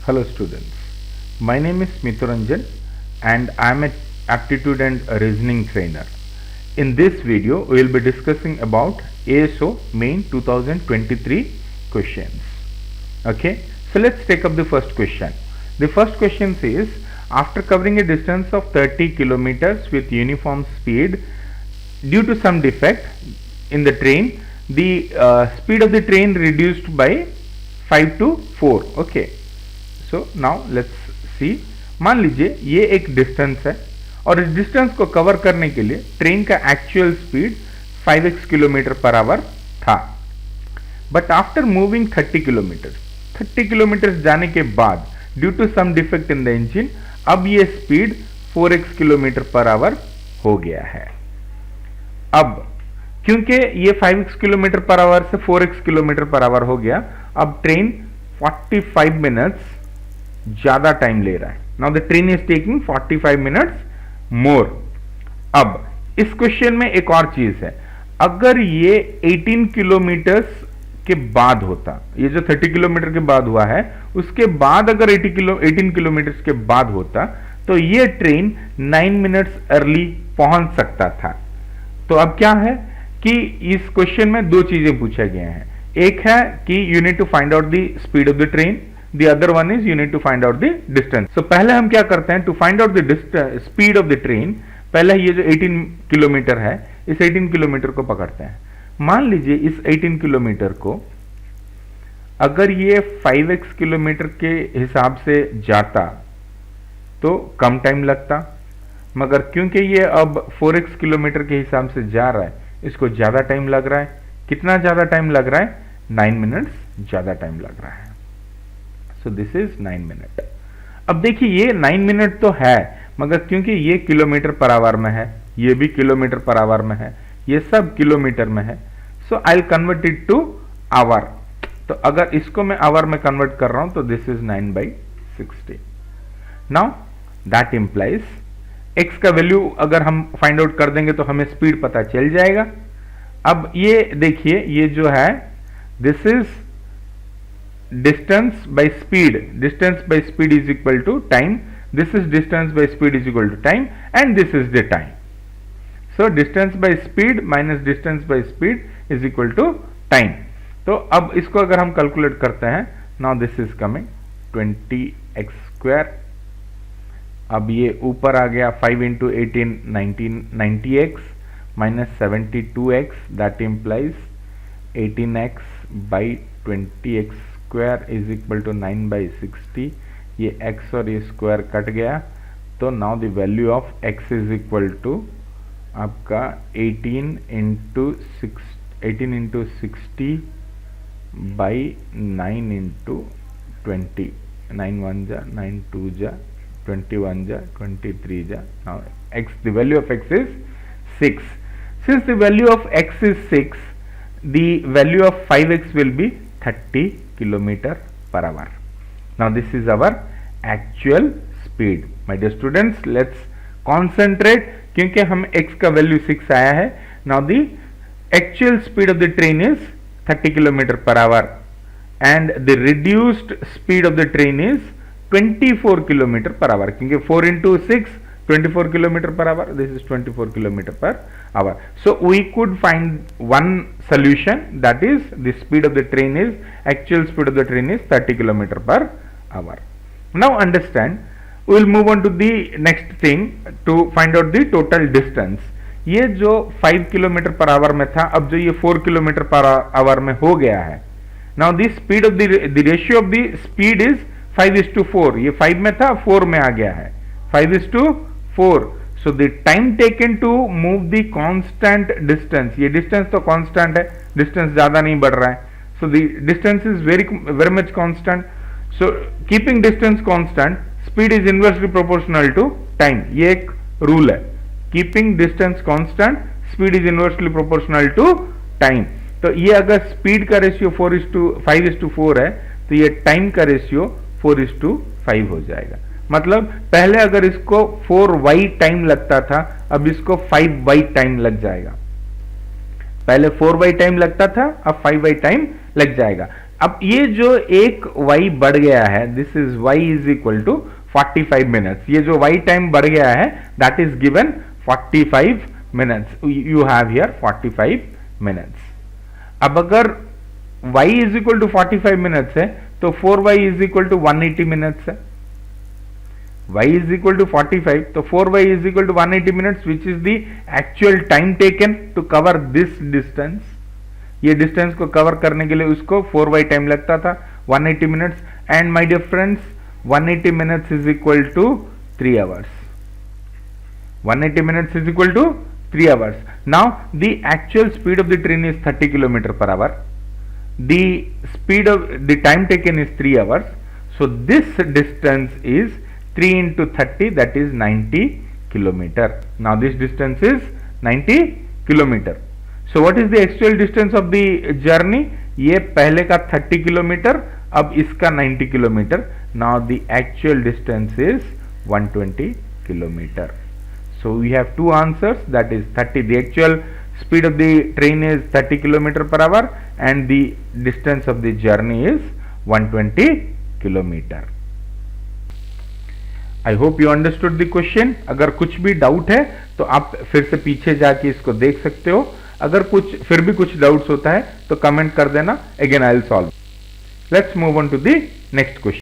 Hello students, my name is Smituranjan and I am an aptitude and reasoning trainer. In this video, we will be discussing about ASO Main 2023 questions. Okay, so let's take up the first question. The first question says, after covering a distance of 30 kilometers with uniform speed, due to some defect in the train, the speed of the train reduced by 5 to 4. Okay. So now let's see, मान लीजिए ये एक distance है और इस distance को cover करने के लिए ट्रेन का actual speed 5x kilometre per hour था, बट आफ्टर मूविंग 30 किलोमीटर जाने के बाद due to some defect in the engine अब ये speed 4x kilometre per our हो गया है। अब क्योंकि ये 5x किलोमीटर पर आवर से 4x किलोमीटर पर आवर हो गया, अब ट्रेन 45 मिनट्स ज्यादा टाइम ले रहा है। Now the train is taking 45 minutes more. अब इस क्वेश्चन में एक और चीज है, अगर ये 18 किलोमीटर के बाद होता, ये जो 30 किलोमीटर के बाद हुआ है उसके बाद अगर 18 किलोमीटर के बाद होता तो ये ट्रेन 9 मिनट्स अर्ली पहुंच सकता था। तो अब क्या है कि इस क्वेश्चन में दो चीजें पूछे गए हैं, एक है कि you need to find out the speed of the train, the other one is you need to find out the distance. So पहले हम क्या करते हैं, to find out the speed of the train, पहले ये जो 18 किलोमीटर है इस 18 किलोमीटर को पकड़ते हैं। मान लीजिए इस 18 किलोमीटर को अगर ये 5x किलोमीटर के हिसाब से जाता तो कम टाइम लगता, मगर क्योंकि ये अब 4x किलोमीटर के हिसाब से जा रहा है इसको ज्यादा टाइम लग रहा है। कितना ज्यादा टाइम लग रहा है? 9 मिनट्स ज्यादा टाइम लग रहा है। So this is 9 minute. अब देखिए ये 9 मिनट तो है, मगर क्योंकि ये किलोमीटर पर आवर में है, ये भी किलोमीटर पर आवर में है, ये सब किलोमीटर में है, so I will convert it to hour. तो अगर इसको मैं आवर में कन्वर्ट कर रहा हूं तो this is 9/60। Now that implies x का वैल्यू अगर हम फाइंड आउट कर देंगे तो हमें स्पीड पता चल जाएगा। अब ये देखिए ये जो है this is distance by speed is equal to time, this is distance by speed is equal to time and this is the time. So distance by speed minus distance by speed is equal to time. तो अब इसको अगर हम calculate करते हैं, now this is coming 20x square, अब ये ऊपर आ गया 5 into 18 90x minus 72x, that implies 18x by 20x square is equal to 9/60। ये x और ये स्क्वायर कट गया तो now the value of x is equal to आपका 18 into 60 by 9 into 20, 9 1 जा 9 2 जा 21 जा 23 जा। now x, the value of x is 6. Since the value of x is 6, the value of 5x will be 30 kilometer per hour. Now this is our actual speed. My dear students, let's concentrate क्योंकि हम x का value 6 आया है। Now the actual speed of the train is 30 kilometer per hour and the reduced speed of the train is 24 kilometer per hour, क्योंकि 4 into 6 24 kilometer per hour, this is 24 kilometer per hour. So we could find one solution, that is the speed of the train is, actual speed of the train is 30 kilometer per hour. Now understand, we will move on to the next thing to find out the total distance. ये जो 5 kilometer per hour में था, अब जो ये 4 kilometer per hour में हो गया है, now the speed of the ratio of the speed is 5:4, ये 5 में था 4 में आ गया है, 5:4. So the time taken to move the constant distance, ये distance तो constant है, distance ज्यादा नहीं बढ़ रहा है, so the distance is very much constant. So keeping distance constant, speed is inversely proportional to time. ये एक रूल है, keeping distance constant, speed is inversely proportional to time. तो ये अगर speed का रेशियो 5:4 है तो ये टाइम का रेशियो 4:5 हो जाएगा। मतलब पहले अगर इसको 4y टाइम लगता था, अब इसको 5y टाइम लग जाएगा। पहले 4y टाइम लगता था, अब 5y टाइम लग जाएगा। अब ये जो एक y बढ़ गया है, this is y is equal to 45 minutes, ये जो y टाइम बढ़ गया है that is given 45 minutes, you have here 45 minutes. अब अगर y is equal to 45 minutes है तो 4y is equal to 180 minutes है। y is equal to 45, तो 4y is equal to 180 minutes, which is the actual time taken to cover this distance। ये distance को cover करने के लिए उसको 4y टाइम लगता था 180 minutes, and my dear friends 180 minutes is equal to 3 hours. 180 minutes is equal to 3 hours. Now the actual speed of the train is 30 km per hour. The speed of the time taken is 3 hours. So this distance is 3 into 30, that is 90 kilometer. Now this distance is 90 kilometer. So what is the actual distance of the journey? ये पहले का 30 kilometer, अब इसका 90 kilometer. Now the actual distance is 120 kilometer. So we have two answers, that is 30. The actual speed of the train is 30 kilometer per hour and the distance of the journey is 120 kilometer. I hope you understood the question. अगर कुछ भी doubt है तो आप फिर से पीछे जाके इसको देख सकते हो। अगर कुछ फिर भी कुछ डाउट्स होता है तो कमेंट कर देना, again I will solve. Let's move on to the next question.